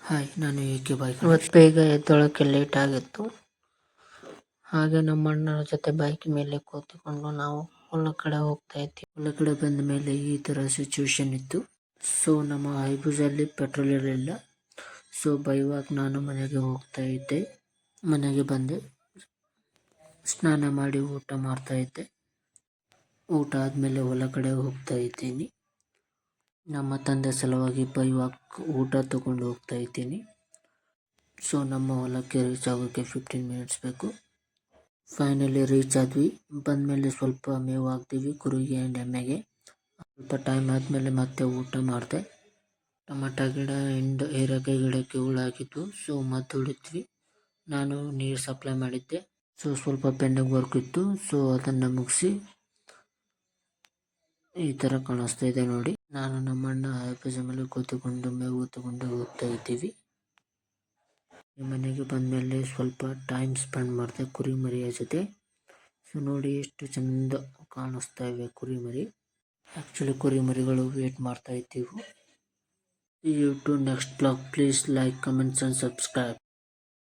Hi, ನಾನು ಏಕೆ bike ಇವತ್ತು ಬೇಗ ಎದ್ದೊಳಕ್ಕೆ ಲೇಟ್ ಆಗಿತ್ತು. ಹಾಗೆ ನಮ್ಮ ಅಣ್ಣನ ಜೊತೆ ಬೈಕ್ ಮೇಲೆ ಕೂತ್ಕೊಂಡು ನಾವು ಹೊಲ ಕಡೆ ಹೋಗ್ತಾ ಇದ್ವಿ. ಹೊಲ ಕಡೆ ಬಂದ ಮೇಲೆ ಈ ತರ ಸಿಚುವೇಶನ್ ಇತ್ತು. ಸೊ ನಮ್ಮ ಹೈಬೂಸಲ್ಲಿ ಪೆಟ್ರೋಲ್ ಇರಲಿಲ್ಲ. ಸೊ ಬೈವಾಕ್ ನಾನು ಮನೆಗೆ ಹೋಗ್ತಾ ಇದ್ದೆ. ಮನೆಗೆ ಬಂದೆ, ಸ್ನಾನ ಮಾಡಿ ಊಟ ಮಾಡ್ತಾ ಇದ್ದೆ. ಊಟ ಆದ್ಮೇಲೆ ಹೊಲ ಕಡೆ ಹೋಗ್ತಾ ಇದ್ದೀನಿ. ನಮ್ಮ ತಂದೆ ಸಲುವಾಗಿ ಬೈವಾಕ್ ಊಟ ತಗೊಂಡು ಹೋಗ್ತಾ ಇದ್ದೀನಿ. ಸೊ ನಮ್ಮ ಹೊಲಕ್ಕೆ ರೀಚ್ ಆಗೋಕ್ಕೆ 15 ಮಿನಿಟ್ಸ್ ಬೇಕು. ಫೈನಲಿ ರೀಚ್ ಆದ್ವಿ. ಬಂದಮೇಲೆ ಸ್ವಲ್ಪ ಮೇವು ಹಾಕ್ತೀವಿ ಕುರಿಗೆ ಆ್ಯಂಡ್ ಎಮ್ಮೆಗೆ. ಸ್ವಲ್ಪ ಟೈಮ್ ಆದಮೇಲೆ ಮತ್ತೆ ಊಟ ಮಾಡಿದೆ. ಟೊಮಾಟೊ ಗಿಡ ಆ್ಯಂಡ್ ಹೀರೆಕಾಯಿ ಗಿಡಕ್ಕೆ ಹುಳಾಗಿತ್ತು. ಸೊ ಮತ್ತೆ ಹೊಡಿದ್ವಿ. ನಾನು ನೀರು ಸಪ್ಲೈ ಮಾಡಿದ್ದೆ. ಸೊ ಸ್ವಲ್ಪ ಪೆಂಡಿಂಗ್ ವರ್ಕ್ ಇತ್ತು. ಸೊ ಅದನ್ನು ಮುಗಿಸಿ ಈ ಥರ ಕಾಣಿಸ್ತಾ ಇದೆ ನೋಡಿ. ನಾನು ನಮ್ಮ ಅಣ್ಣ ಹೈಬೂಸ್ ಮೇಲೆ ಕೂತುಕೊಂಡು ಮೇವು ತಗೊಂಡು ಹೋಗ್ತಾ ಇದ್ದೀವಿ. ಮನೆಗೆ ಬಂದಮೇಲೆ ಸ್ವಲ್ಪ ಟೈಮ್ ಸ್ಪೆಂಡ್ ಮಾಡಿದೆ ಕುರಿಮರಿಯ ಜೊತೆ. ಸೊ ನೋಡಿ ಎಷ್ಟು ಚಂದ ಕಾಣಿಸ್ತಾ ಇವೆ ಕುರಿಮರಿ. ಆ್ಯಕ್ಚುಲಿ ಕುರಿಮರಿಗಳು ವೇಟ್ ಮಾಡ್ತಾ ಇದ್ದೀವಿ. See you to next vlog. Please like, comments and subscribe.